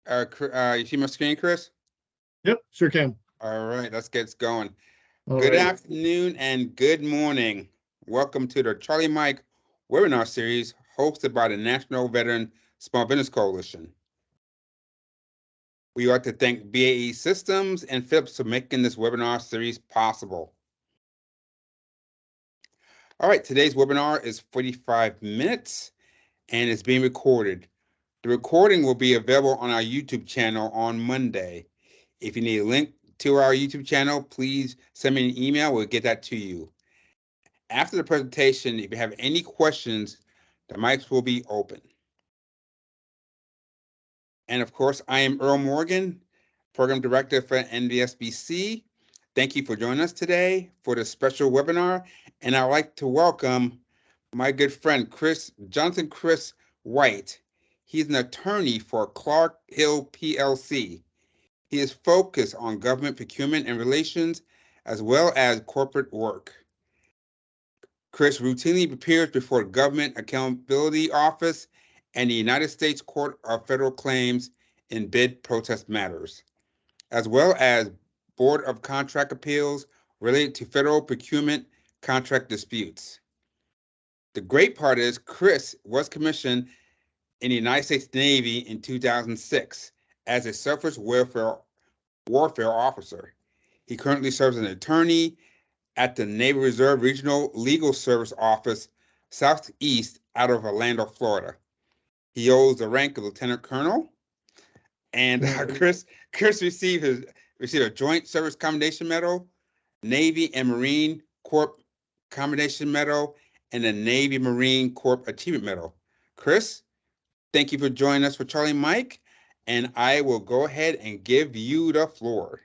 You see my screen, Chris? Yep, sure can. All right, let's get going. All Good right. afternoon and good morning. Welcome to the Charlie Mike webinar series hosted by the National Veteran Small Business Coalition. We like to thank BAE Systems and Philips for making this webinar series possible. All right, today's webinar is 45 minutes and it's being recorded. The recording will be available on our YouTube channel on Monday. If you need a link to our YouTube channel, please send me an email. We'll get that to you. After the presentation, if you have any questions, the mics will be open. And of course, I am Earl Morgan, Program Director for NVSBC. Thank you for joining us today for this special webinar. And I'd like to welcome my good friend, Jonathan Chris White. He's an attorney for Clark Hill PLC. He is focused on government procurement and relations, as well as corporate work. Chris routinely appears before the Government Accountability Office and the United States Court of Federal Claims in bid protest matters, as well as Board of Contract Appeals related to federal procurement contract disputes. The great part is Chris was commissioned in the United States Navy in 2006 as a surface warfare officer. He currently serves as an attorney at the Navy Reserve Regional Legal Service Office, Southeast, out of Orlando, Florida. He holds the rank of Lieutenant Colonel, and Chris received a Joint Service Commendation Medal, Navy and Marine Corps Commendation Medal, and a Navy Marine Corps Achievement Medal. Chris, thank you for joining us for Charlie Mike, and I will go ahead and give you the floor.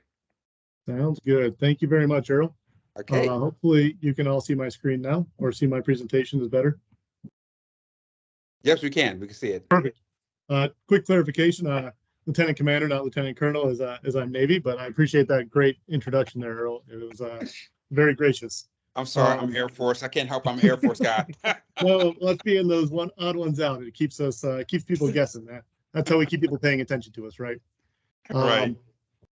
Sounds good. Thank you very much, Earl. Okay. Hopefully you can all see my screen now, or see my presentation is better. Yes, we can. We can see it. Perfect. Quick clarification. Lieutenant Commander, not Lieutenant Colonel, as I'm Navy, but I appreciate that great introduction there, Earl. It was very gracious. I'm sorry, I'm Air Force. I can't help. I'm an Air Force guy. No, let's be in those odd ones out. It keeps people guessing. That's how we keep people paying attention to us, right? Right.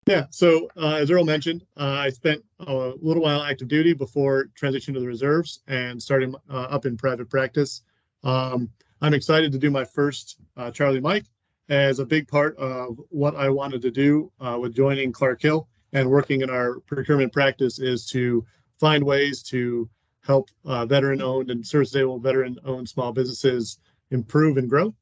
Yeah. So as Earl mentioned, I spent a little while active duty before transitioning to the reserves and starting up in private practice. I'm excited to do my first Charlie Mike, as a big part of what I wanted to do with joining Clark Hill and working in our procurement practice is to find ways to help veteran-owned and service-disabled veteran-owned small businesses improve and grow.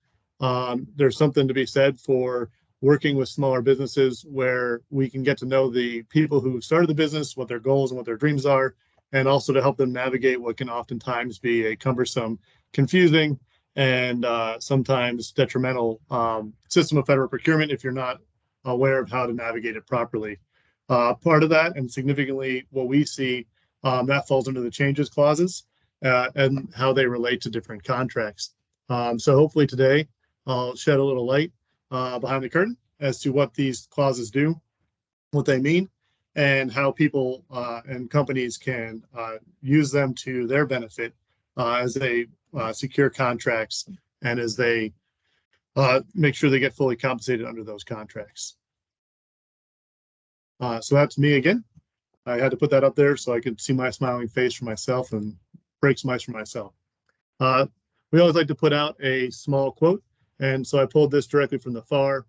There's something to be said for working with smaller businesses where we can get to know the people who started the business, what their goals and what their dreams are, and also to help them navigate what can oftentimes be a cumbersome, confusing, and sometimes detrimental system of federal procurement if you're not aware of how to navigate it properly. Part of that, and significantly what we see, that falls under the changes clauses and how they relate to different contracts. So hopefully today I'll shed a little light behind the curtain as to what these clauses do, what they mean, and how people and companies can use them to their benefit as they secure contracts and as they make sure they get fully compensated under those contracts. So that's me again. I had to put that up there so I could see my smiling face for myself and break some ice for myself. We always like to put out a small quote, and so I pulled this directly from the FAR,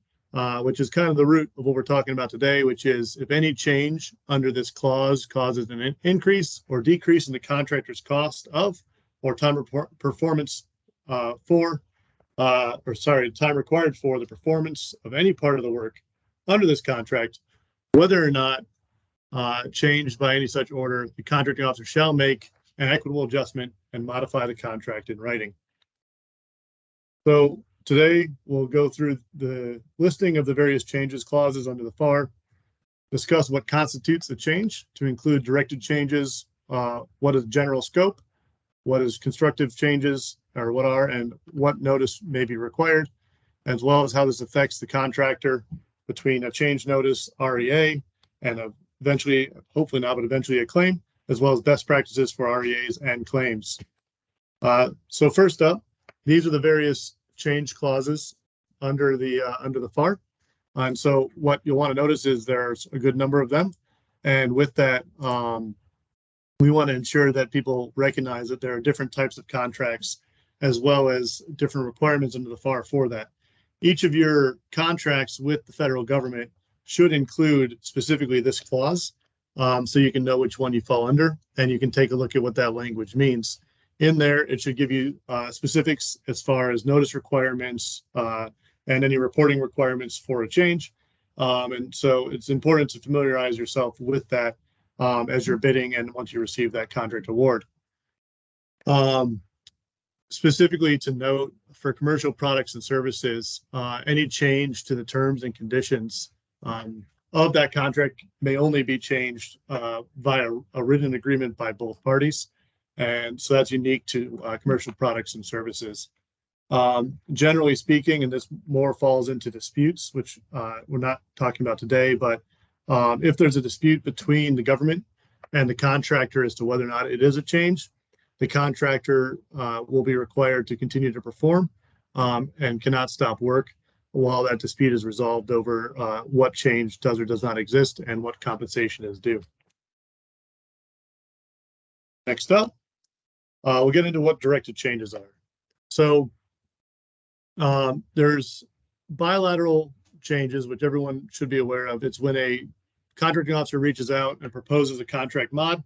which is kind of the root of what we're talking about today, which is if any change under this clause causes an increase or decrease in the contractor's cost of or time performance time required for the performance of any part of the work under this contract, whether or not changed by any such order, the contracting officer shall make an equitable adjustment and modify the contract in writing. So today we'll go through the listing of the various changes clauses under the FAR, discuss what constitutes a change to include directed changes, what is general scope, what is constructive changes, or what are, and what notice may be required, as well as how this affects the contractor between a change notice, REA, and eventually, hopefully not, but eventually a claim, as well as best practices for REAs and claims. So first up, these are the various change clauses under the FAR. And so what you'll want to notice is there's a good number of them. And with that, we want to ensure that people recognize that there are different types of contracts as well as different requirements under the FAR for that. Each of your contracts with the federal government should include specifically this clause, so you can know which one you fall under, and you can take a look at what that language means. In there, it should give you specifics as far as notice requirements and any reporting requirements for a change. And so it's important to familiarize yourself with that as you're bidding and once you receive that contract award. Specifically to note, for commercial products and services, any change to the terms and conditions of that contract may only be changed via a written agreement by both parties. And so that's unique to commercial products and services. Generally speaking, and this more falls into disputes, which we're not talking about today, but if there's a dispute between the government and the contractor as to whether or not it is a change, the contractor will be required to continue to perform and cannot stop work while that dispute is resolved over what change does or does not exist and what compensation is due. Next up, we'll get into what directed changes are. So there's bilateral changes, which everyone should be aware of. It's when a contracting officer reaches out and proposes a contract mod,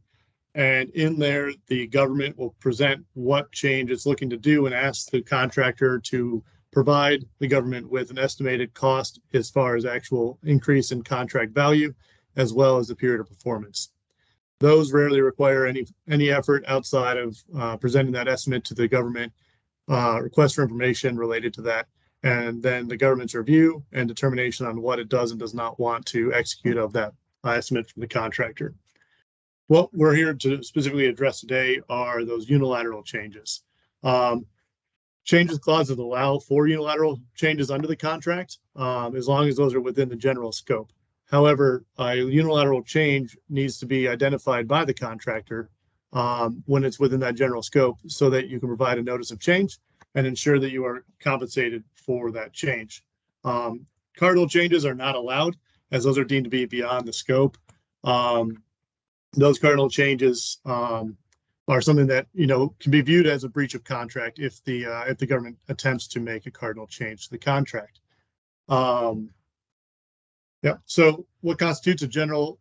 and in there, the government will present what change it's looking to do and ask the contractor to provide the government with an estimated cost as far as actual increase in contract value, as well as the period of performance. Those rarely require any effort outside of presenting that estimate to the government, request for information related to that, and then the government's review and determination on what it does and does not want to execute of that estimate from the contractor. What we're here to specifically address today are those unilateral changes. Changes clauses allow for unilateral changes under the contract, as long as those are within the general scope. However, a unilateral change needs to be identified by the contractor when it's within that general scope, so that you can provide a notice of change and ensure that you are compensated for that change. Cardinal changes are not allowed, as those are deemed to be beyond the scope. Those cardinal changes are something that can be viewed as a breach of contract if the government attempts to make a cardinal change to the contract. Yeah. So what constitutes a general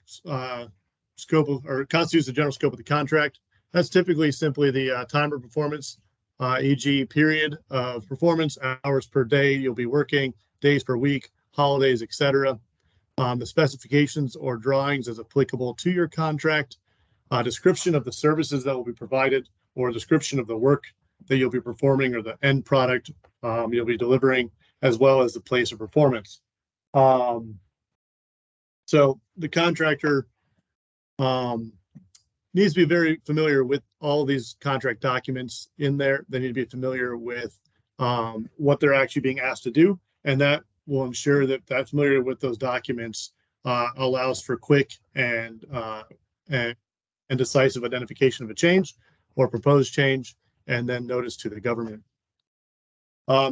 scope of, or constitutes the general scope of the contract? That's typically simply the time of performance, e.g., period of performance, hours per day you'll be working, days per week, holidays, etc. The specifications or drawings as applicable to your contract, description of the services that will be provided, or description of the work that you'll be performing or the end product you'll be delivering, as well as the place of performance. So the contractor needs to be very familiar with all these contract documents in there. They need to be familiar with what they're actually being asked to do, and that will ensure that that's familiar with those documents allows for quick and decisive identification of a change or proposed change, and then notice to the government.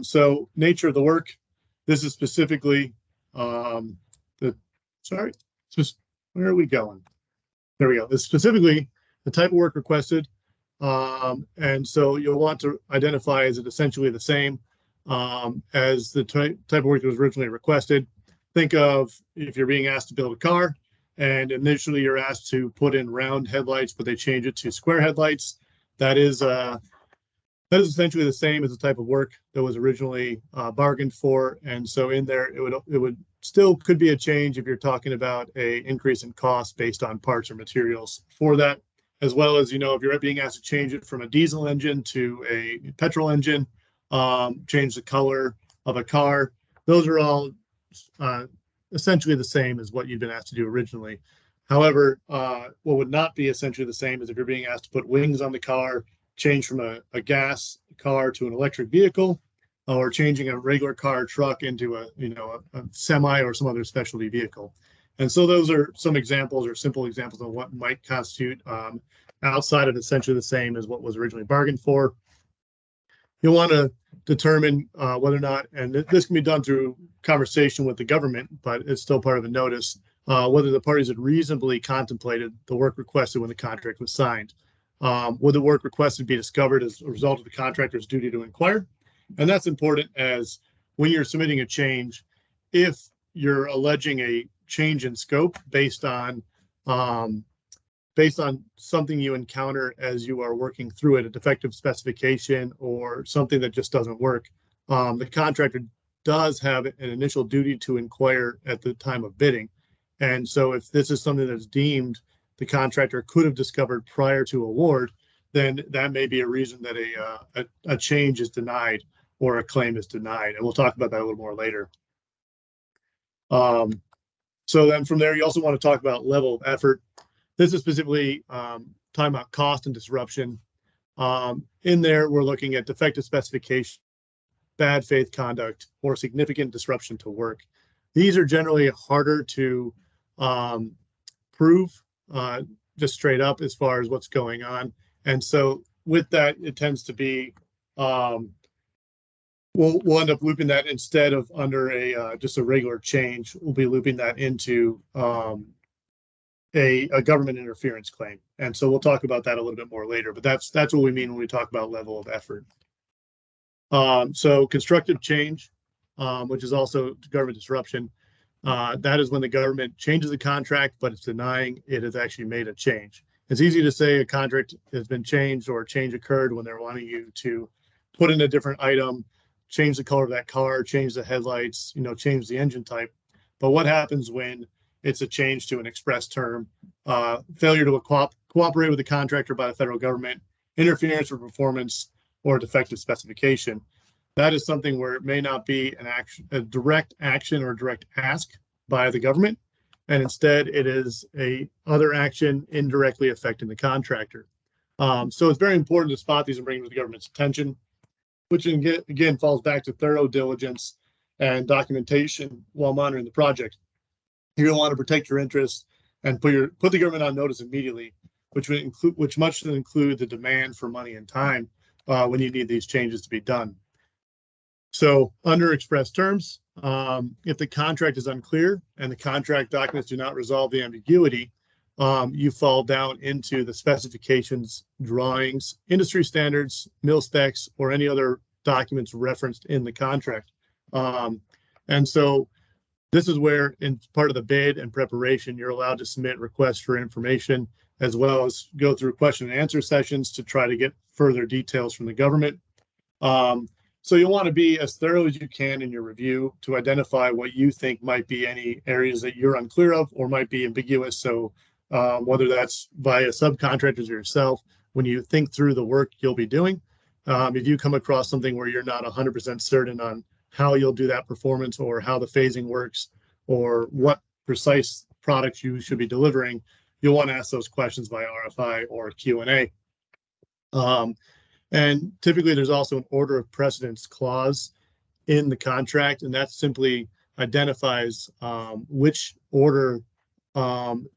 So nature of the work. This is specifically where are we going? There we go. This is specifically the type of work requested. And so you'll want to identify, is it essentially the same as the type of work that was originally requested. Think of if you're being asked to build a car, and initially you're asked to put in round headlights, but they change it to square headlights. That is essentially the same as the type of work that was originally bargained for. And so in there, it would still could be a change if you're talking about a increase in cost based on parts or materials for that, as well as, if you're being asked to change it from a diesel engine to a petrol engine, change the color of a car. Those are all essentially the same as what you've been asked to do originally. However, what would not be essentially the same is if you're being asked to put wings on the car, change from a gas car to an electric vehicle, or changing a regular car truck into a semi or some other specialty vehicle. And so those are some examples or simple examples of what might constitute outside of essentially the same as what was originally bargained for. You'll want to determine whether or not, and this can be done through conversation with the government, but it's still part of a notice, whether the parties had reasonably contemplated the work requested when the contract was signed. Would the work requested be discovered as a result of the contractor's duty to inquire? And that's important, as when you're submitting a change, if you're alleging a change in scope based on something you encounter as you are working through it, a defective specification or something that just doesn't work, the contractor does have an initial duty to inquire at the time of bidding. And so if this is something that's deemed the contractor could have discovered prior to award, then that may be a reason that a change is denied or a claim is denied. And we'll talk about that a little more later. So then from there, you also want to talk about level of effort. This is specifically talking about cost and disruption. In there, we're looking at defective specification, bad faith conduct, or significant disruption to work. These are generally harder to prove just straight up as far as what's going on. And so with that, it tends to be, we'll end up looping that instead of under just a regular change. We'll be looping that into a government interference claim. And so we'll talk about that a little bit more later, but that's what we mean when we talk about level of effort. So constructive change, which is also government disruption, that is when the government changes the contract, but it's denying it has actually made a change. It's easy to say a contract has been changed or a change occurred when they're wanting you to put in a different item, change the color of that car, change the headlights, change the engine type. But what happens when it's a change to an express term, failure to cooperate with the contractor by the federal government, interference with performance, or defective specification? That is something where it may not be a direct action or direct ask by the government, and instead it is a other action indirectly affecting the contractor. So it's very important to spot these and bring them to the government's attention, which again falls back to thorough diligence and documentation while monitoring the project. You're going to want to protect your interests and put the government on notice immediately, which must include the demand for money and time when you need these changes to be done. So under express terms, if the contract is unclear and the contract documents do not resolve the ambiguity, you fall down into the specifications, drawings, industry standards, mil specs, or any other documents referenced in the contract. And so this is where, in part of the bid and preparation, you're allowed to submit requests for information, as well as go through question and answer sessions to try to get further details from the government. So you'll want to be as thorough as you can in your review to identify what you think might be any areas that you're unclear of or might be ambiguous. So whether that's via subcontractors or yourself, when you think through the work you'll be doing, if you come across something where you're not 100% certain on how you'll do that performance or how the phasing works or what precise products you should be delivering, you'll want to ask those questions via RFI or Q&A. And typically there's also an order of precedence clause in the contract, and that simply identifies which order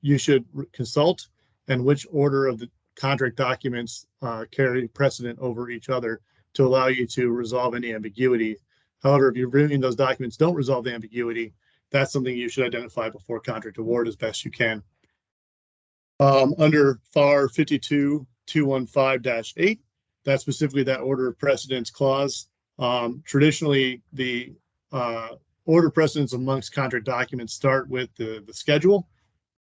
you should consult and which order of the contract documents carry precedent over each other to allow you to resolve any ambiguity. However, if you're reviewing those documents don't resolve the ambiguity, that's something you should identify before contract award as best you can. Under FAR 52215-8, that's specifically that order of precedence clause. Traditionally, the order of precedence amongst contract documents start with the schedule.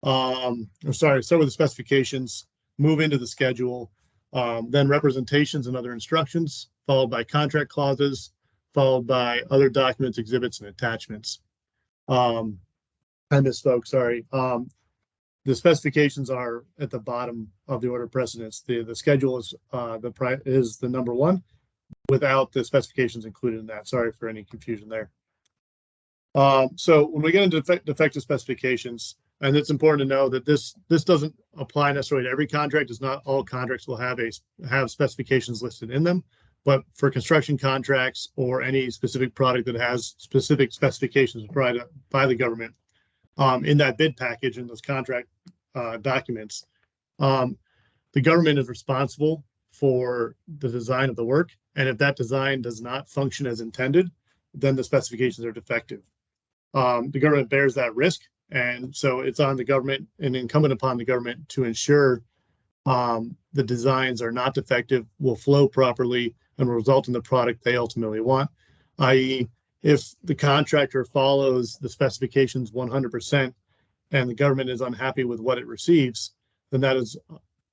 Start with the specifications, move into the schedule, then representations and other instructions, followed by contract clauses, followed by other documents, exhibits, and attachments. I misspoke, sorry. The specifications are at the bottom of the order of precedence. The schedule is the number one without the specifications included in that. Sorry for any confusion there. So when we get into defective specifications, and it's important to know that this doesn't apply necessarily to every contract. It's not all contracts will have specifications listed in them, but for construction contracts or any specific product that has specific specifications provided by the government in that bid package in those contract documents, the government is responsible for the design of the work. And if that design does not function as intended, then the specifications are defective. The government bears that risk. And so it's on the government and incumbent upon the government to ensure the designs are not defective, will flow properly, and will result in the product they ultimately want. I.e., if the contractor follows the specifications 100% and the government is unhappy with what it receives, then that is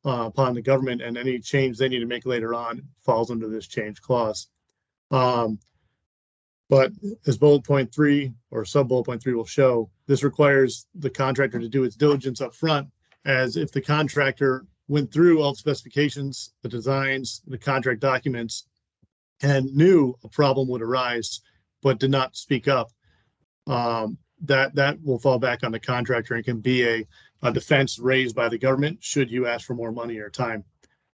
upon the government, and any change they need to make later on falls under this change clause. But as bullet point 3 or sub bullet point 3 will show, this requires the contractor to do its diligence up front, as if the contractor went through all the specifications, the designs, the contract documents, and knew a problem would arise, but did not speak up, that will fall back on the contractor and can be a defense raised by the government should you ask for more money or time.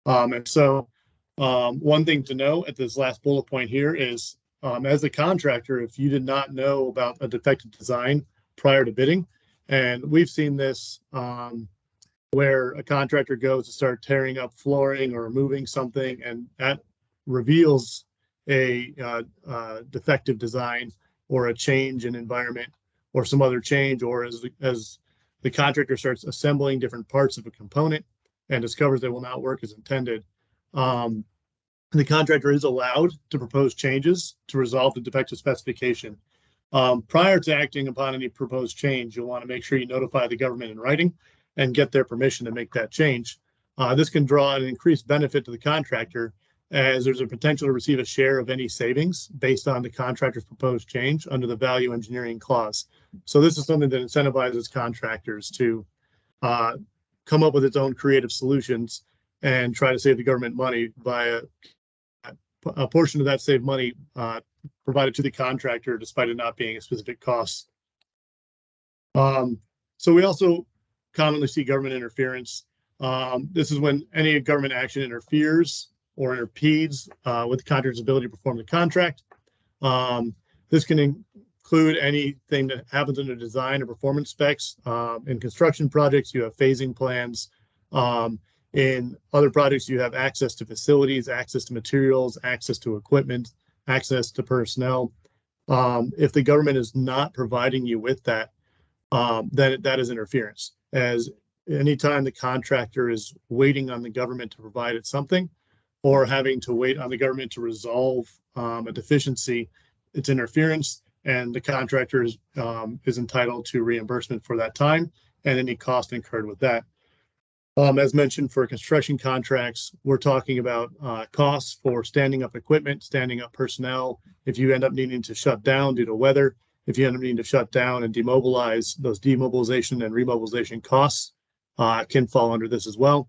And so one thing to know at this last bullet point here is, as a contractor, if you did not know about a defective design prior to bidding, and we've seen this where a contractor goes to start tearing up flooring or moving something, and that reveals a defective design or a change in environment or some other change, or as the contractor starts assembling different parts of a component and discovers they will not work as intended, the contractor is allowed to propose changes to resolve the defective specification. Prior to acting upon any proposed change, you'll want to make sure you notify the government in writing and get their permission to make that change. This can draw an increased benefit to the contractor, as there's a potential to receive a share of any savings based on the contractor's proposed change under the value engineering clause. So this is something that incentivizes contractors to come up with its own creative solutions and try to save the government money by a portion of that saved money provided to the contractor, despite it not being a specific cost. So we also commonly see government interference. This is when any government action interferes or interpedes with the contractor's ability to perform the contract. This can include anything that happens under design or performance specs. In construction projects, you have phasing plans. In other projects, you have access to facilities, access to materials, access to equipment, access to personnel. If the government is not providing you with that, then that is interference. As anytime the contractor is waiting on the government to provide it something, or having to wait on the government to resolve a deficiency, it's interference, and the contractor is entitled to reimbursement for that time and any cost incurred with that. As mentioned, for construction contracts, we're talking about costs for standing up equipment, standing up personnel. If you end up needing to shut down due to weather, if you end up needing to shut down and demobilize, those demobilization and remobilization costs can fall under this as well.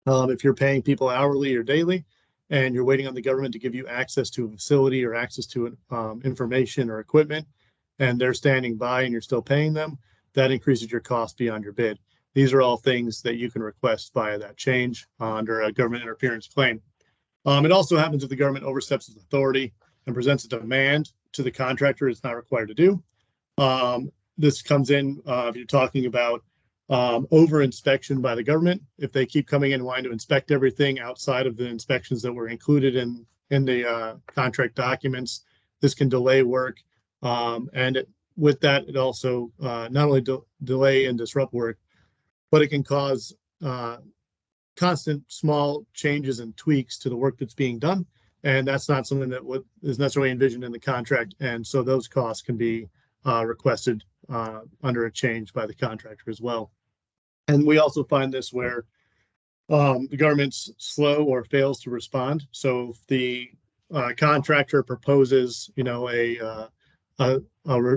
If you're paying people hourly or daily, and you're waiting on the government to give you access to a facility or access to information or equipment, and they're standing by and you're still paying them, that increases your cost beyond your bid. These are all things that you can request via that change under a government interference claim. It also happens if the government oversteps its authority and presents a demand to the contractor it's not required to do. This comes in if you're talking about over inspection by the government. If they keep coming in and wanting to inspect everything outside of the inspections that were included in the contract documents, this can delay work. With that, it also not only delay and disrupt work, but it can cause constant small changes and tweaks to the work that's being done. And that's not something that is necessarily envisioned in the contract. And so those costs can be requested under a change by the contractor as well. And we also find this where the government's slow or fails to respond. So if the contractor proposes, a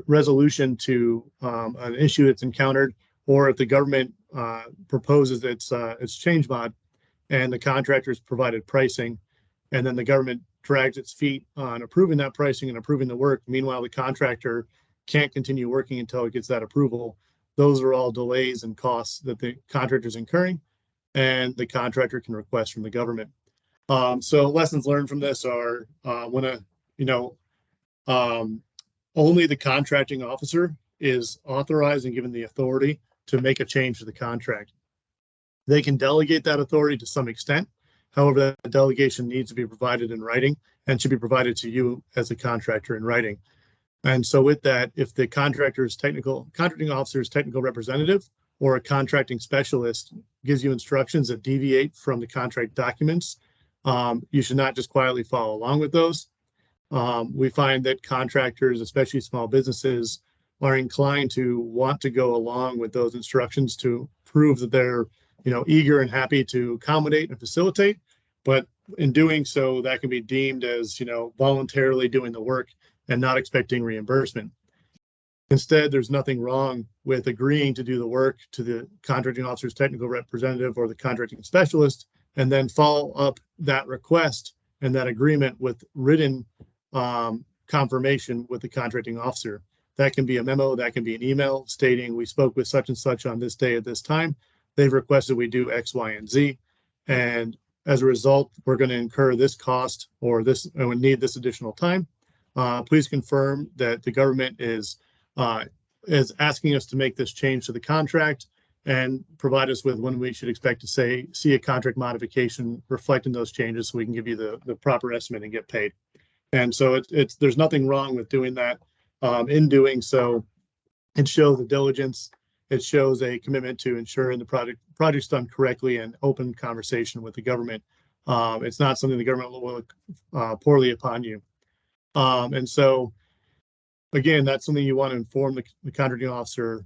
resolution to an issue that's encountered, or if the government proposes its change mod and the contractor's provided pricing, and then the government drags its feet on approving that pricing and approving the work, meanwhile the contractor can't continue working until it gets that approval, those are all delays and costs that the contractor is incurring, and the contractor can request from the government. So lessons learned from this are only the contracting officer is authorized and given the authority to make a change to the contract. They can delegate that authority to some extent However, that delegation needs to be provided in writing and should be provided to you as a contractor in writing. And so with that, if the contracting officer's technical representative or a contracting specialist gives you instructions that deviate from the contract documents, you should not just quietly follow along with those. We find that contractors, especially small businesses, are inclined to want to go along with those instructions to prove that they're, eager and happy to accommodate and facilitate. But in doing so, that can be deemed as, voluntarily doing the work and not expecting reimbursement. Instead, there's nothing wrong with agreeing to do the work to the contracting officer's technical representative or the contracting specialist, and then follow up that request and that agreement with written confirmation with the contracting officer. That can be a memo, that can be an email stating we spoke with such and such on this day at this time. They've requested we do X, Y, and Z. And as a result, we're going to incur this cost or this, and we need this additional time. Please confirm that the government is asking us to make this change to the contract and provide us with when we should expect to see a contract modification reflecting those changes so we can give you the proper estimate and get paid. And so there's nothing wrong with doing that. In doing so, it shows the diligence. It shows a commitment to ensuring the project's done correctly and open conversation with the government. It's not something the government will look poorly upon you. And so, again, that's something you want to inform the contracting officer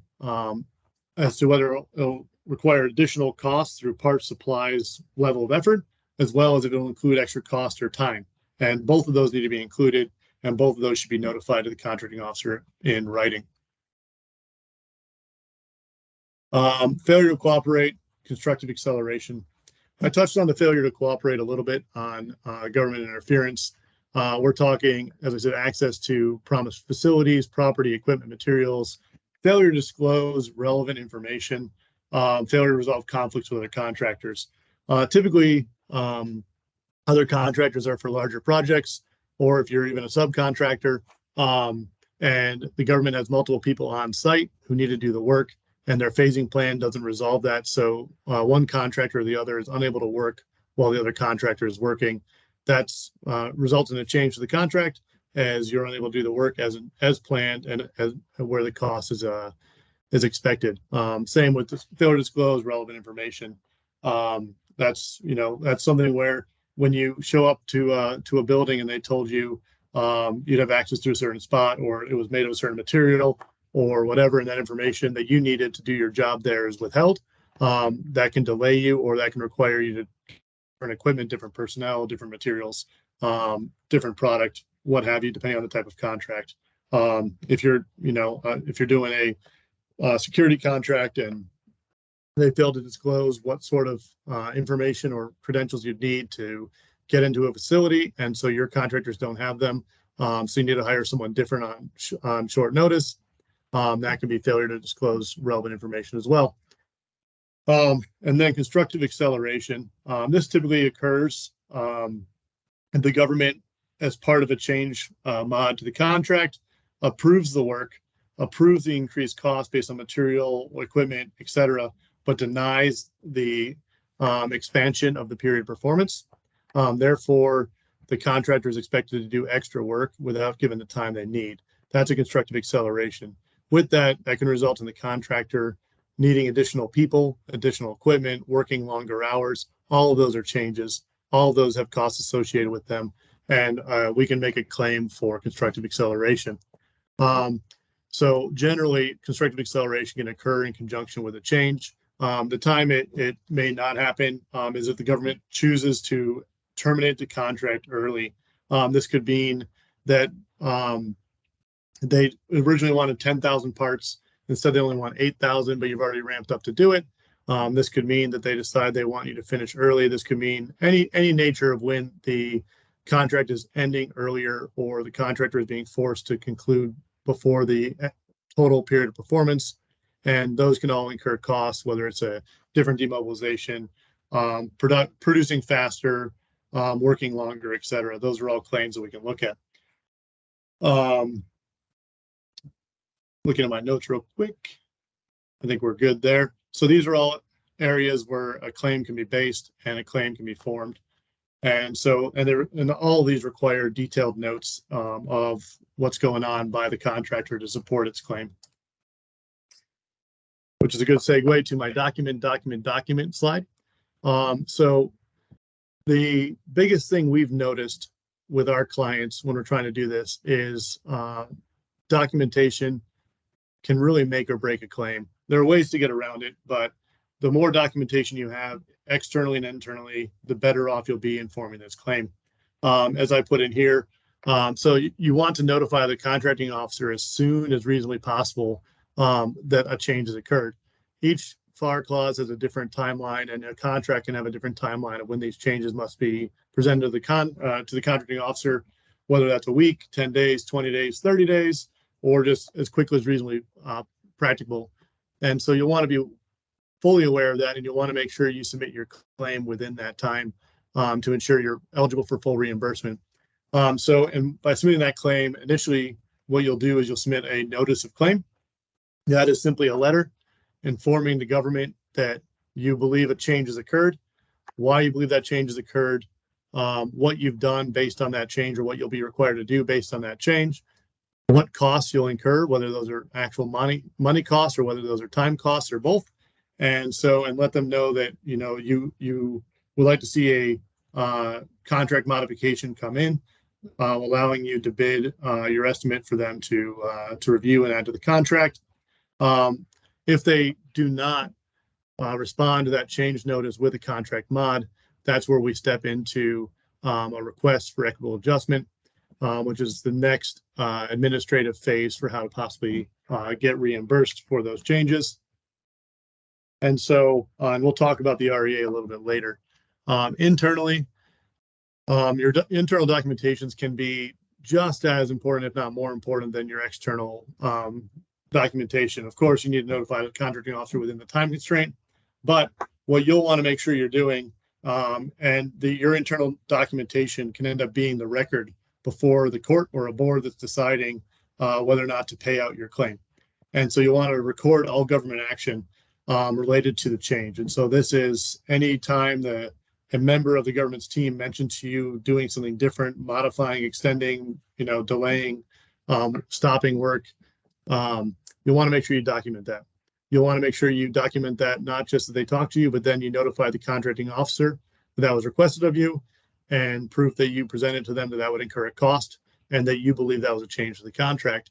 as to whether it'll require additional costs through parts, supplies, level of effort, as well as if it'll include extra cost or time. And both of those need to be included, and both of those should be notified to the contracting officer in writing. Failure to cooperate, constructive acceleration. I touched on the failure to cooperate a little bit on government interference. We're talking, as I said, access to promised facilities, property, equipment, materials, failure to disclose relevant information, failure to resolve conflicts with other contractors. Typically, other contractors are for larger projects, or if you're even a subcontractor, and the government has multiple people on site who need to do the work, and their phasing plan doesn't resolve that. So one contractor or the other is unable to work while the other contractor is working. That's results in a change to the contract as you're unable to do the work as planned and as where the cost is expected. Same with the failure to disclose relevant information. That's something where when you show up to a building and they told you you'd have access to a certain spot, or it was made of a certain material or whatever, and that information that you needed to do your job there is withheld, that can delay you, or that can require you to different equipment, different personnel, different materials, different product, what have you, depending on the type of contract. If you're doing a security contract and they fail to disclose what sort of information or credentials you'd need to get into a facility, and so your contractors don't have them, so you need to hire someone different on short notice, that can be failure to disclose relevant information as well. And then constructive acceleration. This typically occurs and the government, as part of a change mod to the contract, approves the work, approves the increased cost based on material, equipment, etc., but denies the expansion of the period performance. Therefore, the contractor is expected to do extra work without given the time they need. That's a constructive acceleration. With that can result in the contractor needing additional people, additional equipment, working longer hours. All of those are changes. All of those have costs associated with them, and we can make a claim for constructive acceleration. So generally, constructive acceleration can occur in conjunction with a change. The time it may not happen is if the government chooses to terminate the contract early. This could mean that they originally wanted 10,000 parts. Instead, they only want 8,000, but you've already ramped up to do it. This could mean that they decide they want you to finish early. This could mean any nature of when the contract is ending earlier, or the contractor is being forced to conclude before the total period of performance. And those can all incur costs, whether it's a different demobilization, producing faster, working longer, et cetera. Those are all claims that we can look at. Looking at my notes real quick, I think we're good there. So these are all areas where a claim can be based and a claim can be formed. And so, and all of these require detailed notes of what's going on by the contractor to support its claim. Which is a good segue to my document slide. So the biggest thing we've noticed with our clients when we're trying to do this is documentation can really make or break a claim. There are ways to get around it, but the more documentation you have externally and internally, the better off you'll be in forming this claim. As I put in here, so you want to notify the contracting officer as soon as reasonably possible that a change has occurred. Each FAR clause has a different timeline, and a contract can have a different timeline of when these changes must be presented to the contracting officer, whether that's a week, 10 days, 20 days, 30 days, or just as quickly as reasonably practicable. And so you'll want to be fully aware of that, and you'll want to make sure you submit your claim within that time to ensure you're eligible for full reimbursement. And by submitting that claim, initially what you'll do is you'll submit a notice of claim. That is simply a letter informing the government that you believe a change has occurred, why you believe that change has occurred, what you've done based on that change or what you'll be required to do based on that change, what costs you'll incur, whether those are actual money costs or whether those are time costs or both. And let them know that, you know, you would like to see a contract modification come in, allowing you to bid your estimate for them to review and add to the contract. If they do not respond to that change notice with a contract mod, that's where we step into a request for equitable adjustment, which is the next administrative phase for how to possibly get reimbursed for those changes. And so, and we'll talk about the REA a little bit later. Internally, your internal documentations can be just as important, if not more important, than your external documentation. Of course, you need to notify the contracting officer within the time constraint, but what you'll want to make sure you're doing, your internal documentation can end up being the record before the court or a board that's deciding whether or not to pay out your claim. And so you want to record all government action related to the change. And so this is any time that a member of the government's team mentions to you doing something different, modifying, extending, delaying, stopping work, you'll want to make sure you document that. You'll want to make sure you document that, not just that they talk to you, but then you notify the contracting officer that was requested of you, and proof that you presented to them that would incur a cost and that you believe that was a change to the contract.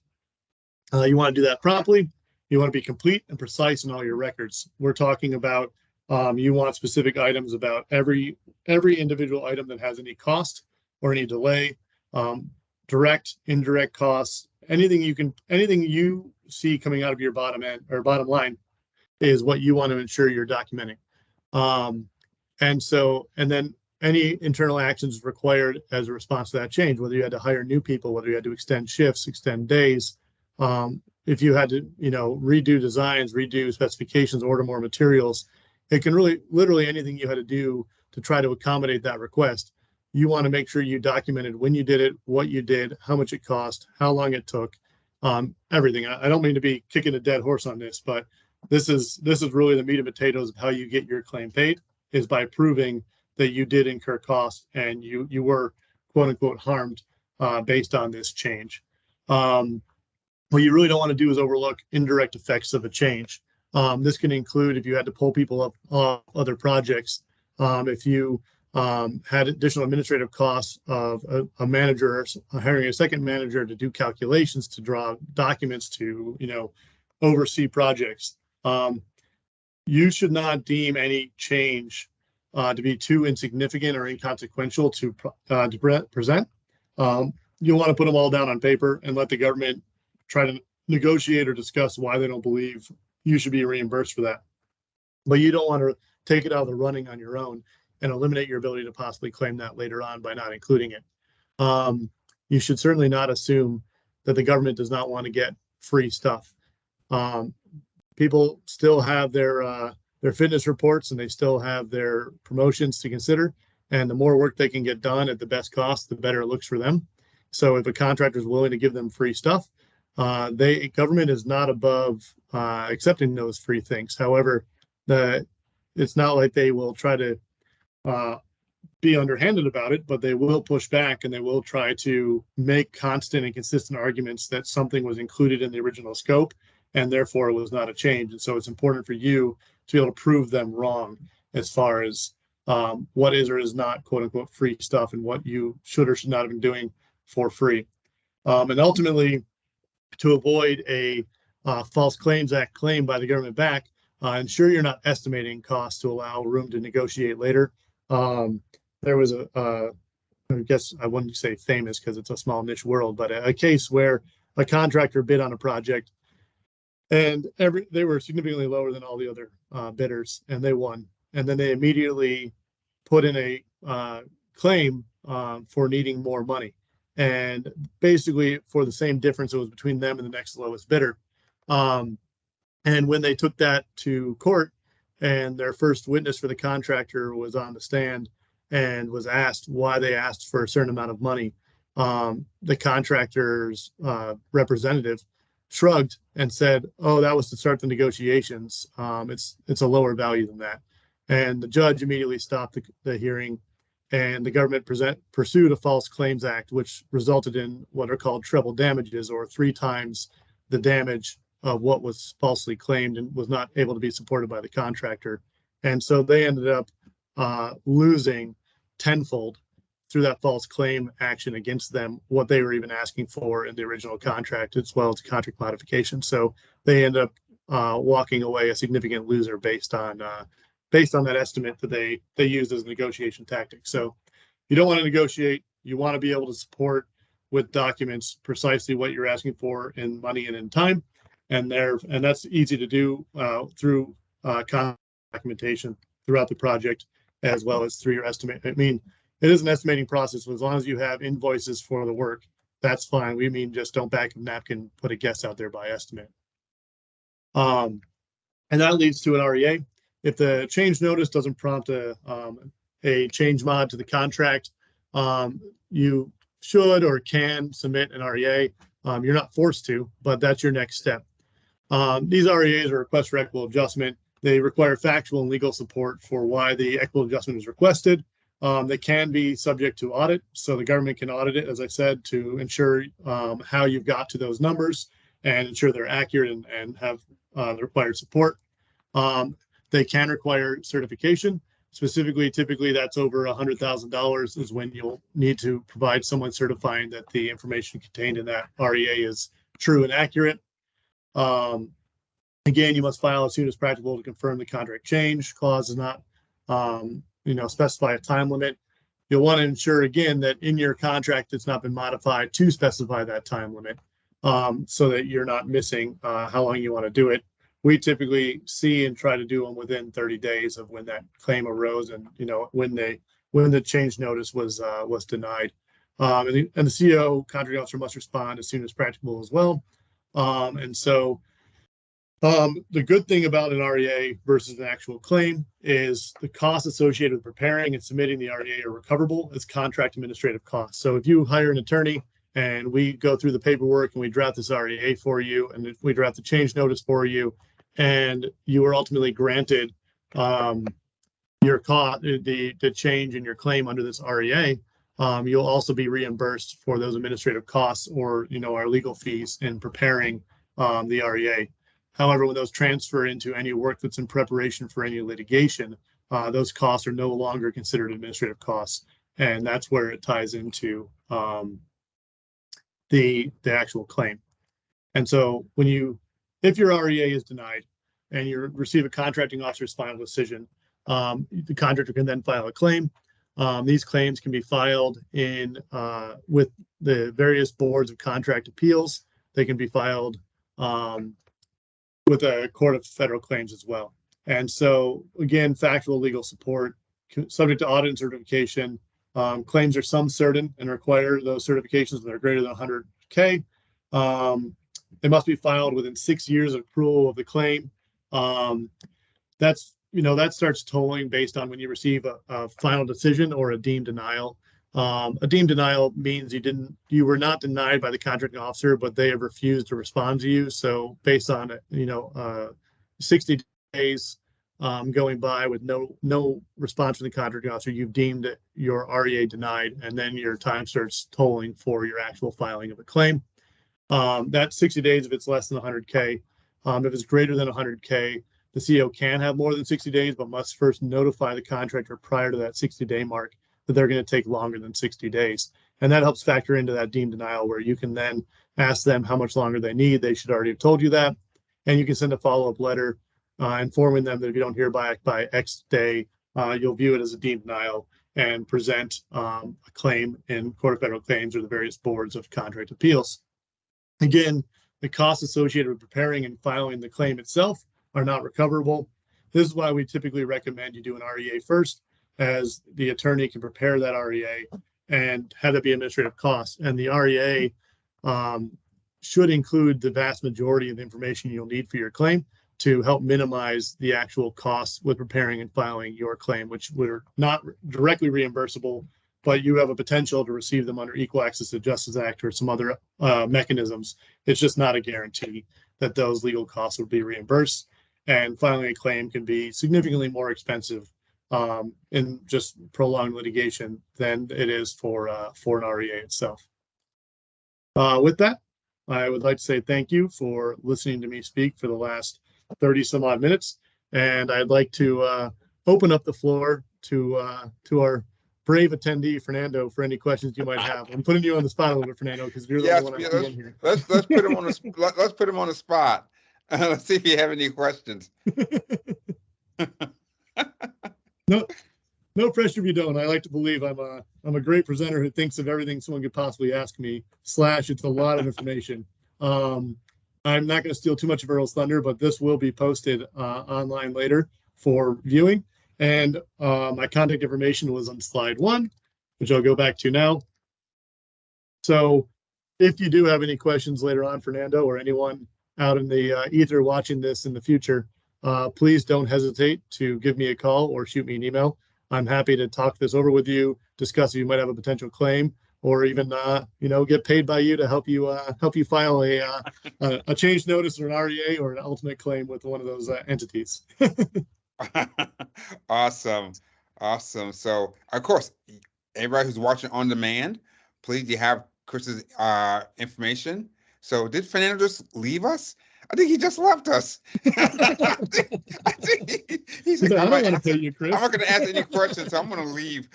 You want to do that promptly. You want to be complete and precise in all your records. We're talking about you want specific items about every individual item that has any cost or any delay, direct, indirect costs, anything you see coming out of your bottom line is what you want to ensure you're documenting. And then any internal actions required as a response to that change, whether you had to hire new people, whether you had to extend shifts, extend days, if you had to, redo designs, redo specifications, order more materials, it can literally anything you had to do to try to accommodate that request. You want to make sure you documented when you did it, what you did, how much it cost, how long it took, everything. I don't mean to be kicking a dead horse on this, but this is really the meat and potatoes of how you get your claim paid, is by proving that you did incur costs and you were quote unquote harmed based on this change. What you really don't want to do is overlook indirect effects of a change. This can include if you had to pull people up off other projects, if you had additional administrative costs of a manager hiring a second manager to do calculations, to draw documents, to oversee projects. You should not deem any change to be too insignificant or inconsequential to present. You want to put them all down on paper and let the government try to negotiate or discuss why they don't believe you should be reimbursed for that. But you don't want to take it out of the running on your own and eliminate your ability to possibly claim that later on by not including it. You should certainly not assume that the government does not want to get free stuff. People still have their fitness reports and they still have their promotions to consider. And the more work they can get done at the best cost, the better it looks for them. So if a contractor is willing to give them free stuff, government is not above accepting those free things. However, it's not like they will try to be underhanded about it, but they will push back and they will try to make constant and consistent arguments that something was included in the original scope and therefore it was not a change. And so it's important for you to be able to prove them wrong as far as what is or is not quote unquote free stuff and what you should or should not have been doing for free. And ultimately, to avoid a False Claims Act claim by the government back, ensure you're not estimating costs to allow room to negotiate later. There was I guess I wouldn't say famous because it's a small niche world, but a case where a contractor bid on a project and they were significantly lower than all the other bidders, and they won. And then they immediately put in a claim for needing more money. And basically for the same difference it was between them and the next lowest bidder. And when they took that to court and their first witness for the contractor was on the stand and was asked why they asked for a certain amount of money, the contractor's representative shrugged and said, "Oh, that was to start the negotiations. It's a lower value than that." And the judge immediately stopped the hearing, and the government pursued a False Claims Act, which resulted in what are called treble damages, or 3 times the damage of what was falsely claimed and was not able to be supported by the contractor. And so they ended up losing tenfold through that false claim action against them what they were even asking for in the original contract, as well as the contract modification. So they ended up walking away a significant loser based on that estimate that they used as a negotiation tactic. So you don't want to negotiate. You want to be able to support with documents precisely what you're asking for in money and in time. And that's easy to do through documentation throughout the project, as well as through your estimate. I mean, it is an estimating process. As long as you have invoices for the work, that's fine. We mean just don't back a napkin, put a guess out there by estimate. And that leads to an REA. If the change notice doesn't prompt a change mod to the contract, you should or can submit an REA. You're not forced to, but that's your next step. These REAs are requests for equitable adjustment. They require factual and legal support for why the equitable adjustment is requested. They can be subject to audit, so the government can audit it, as I said, to ensure how you've got to those numbers and ensure they're accurate and have the required support. They can require certification. Specifically, typically that's over $100,000 is when you'll need to provide someone certifying that the information contained in that REA is true and accurate. Again, you must file as soon as practicable to confirm the contract change. Clause does not specify a time limit. You'll want to ensure again that in your contract it's not been modified to specify that time limit, so that you're not missing how long you want to do it. We typically see and try to do them within 30 days of when that claim arose and when the change notice was denied. And the CO, contract officer, must respond as soon as practicable as well. The good thing about an REA versus an actual claim is the costs associated with preparing and submitting the REA are recoverable as contract administrative costs. So if you hire an attorney and we go through the paperwork and we draft this REA for you, and if we draft the change notice for you, and you are ultimately granted your cost, the change in your claim under this REA, you'll also be reimbursed for those administrative costs or our legal fees in preparing the REA. However, when those transfer into any work that's in preparation for any litigation, those costs are no longer considered administrative costs, and that's where it ties into the actual claim. And so if your REA is denied and you receive a contracting officer's final decision, the contractor can then file a claim. These claims can be filed with the various boards of contract appeals. They can be filed with a court of federal claims as well. And so again, factual legal support, subject to audit and certification. Claims are some certain and require those certifications when they're greater than 100K. They must be filed within 6 years of accrual of the claim. That starts tolling based on when you receive a final decision or a deemed denial. A deemed denial means you were not denied by the contracting officer, but they have refused to respond to you. So based on 60 days going by with no response from the contracting officer, you've deemed your REA denied, and then your time starts tolling for your actual filing of a claim. That's 60 days if it's less than 100K. If it's greater than 100K, the CEO can have more than 60 days, but must first notify the contractor prior to that 60-day mark that they're going to take longer than 60 days. And that helps factor into that deemed denial, where you can then ask them how much longer they need. They should already have told you that. And you can send a follow-up letter informing them that if you don't hear back by X day, you'll view it as a deemed denial and present a claim in Court of Federal Claims or the various boards of contract appeals. Again, the costs associated with preparing and filing the claim itself are not recoverable. This is why we typically recommend you do an REA first, as the attorney can prepare that REA and have that be administrative costs. And the REA should include the vast majority of the information you'll need for your claim to help minimize the actual costs with preparing and filing your claim, which were not directly reimbursable, but you have a potential to receive them under Equal Access to Justice Act or some other mechanisms. It's just not a guarantee that those legal costs will be reimbursed. And filing a claim can be significantly more expensive in just prolonged litigation than it is for an REA itself. With that, I would like to say thank you for listening to me speak for the last 30 some odd minutes. And I'd like to open up the floor to our brave attendee, Fernando, for any questions you might have. I'm putting you on the spot a little bit, Fernando, because you're the one I see in here. Let's put him on let's put him on the spot. Let's see if you have any questions. No pressure if you don't. I like to believe I'm a great presenter who thinks of everything someone could possibly ask me. / it's a lot of information. I'm not going to steal too much of Earl's thunder, but this will be posted online later for viewing. And my contact information was on slide 1, which I'll go back to now. So if you do have any questions later on, Fernando, or anyone out in the ether watching this in the future, please don't hesitate to give me a call or shoot me an email. I'm happy to talk this over with you, discuss if you might have a potential claim, or even get paid by you to help you file a change notice or an REA or an ultimate claim with one of those entities. Awesome. So of course, everybody who's watching on demand, please, you have Chris's information. So did Fernando just leave us? I think he just left us. I think he's like, I'm not going to ask any questions, so I'm going to leave.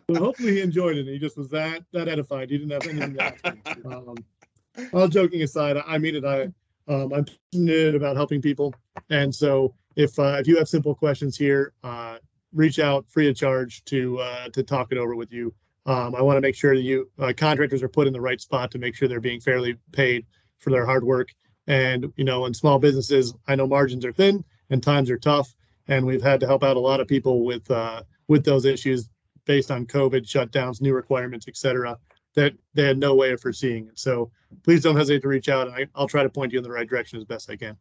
Well, hopefully he enjoyed it. He just was that edified. He didn't have anything to ask. All joking aside, I mean it. I'm passionate about helping people, and so if you have simple questions here, reach out free of charge to talk it over with you. I want to make sure that you contractors are put in the right spot to make sure they're being fairly paid for their hard work. And in small businesses, I know margins are thin and times are tough, and we've had to help out a lot of people with those issues based on COVID shutdowns, new requirements, etc., that they had no way of foreseeing it. So please don't hesitate to reach out, and I'll try to point you in the right direction as best I can.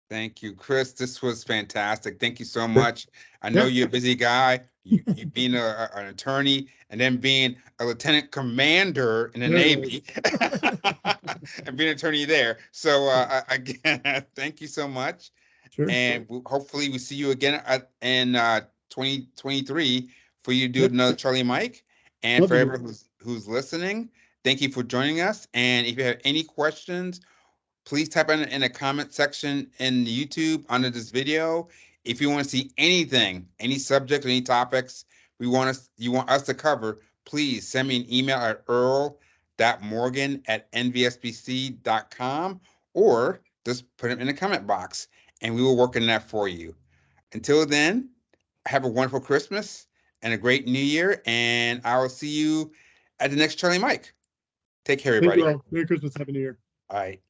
Thank you, Chris. This was fantastic. Thank you so much. I know you're a busy guy. You being an attorney and then being a lieutenant commander in the Navy and being an attorney there. So again, thank you so much. Sure. And hopefully we see you again in 2023 for you to do another Charlie Mike. And for everyone who's listening, thank you for joining us. And if you have any questions, please type in the comment section in YouTube under this video. If you want to see anything, any subject, any topics you want us to cover, please send me an email at earl.morgan@nvsbc.com, or just put it in the comment box and we will work on that for you. Until then, have a wonderful Christmas and a great New Year, and I will see you at the next Charlie Mike. Take care, everybody. Thank you all. Merry Christmas, Happy New Year. All right.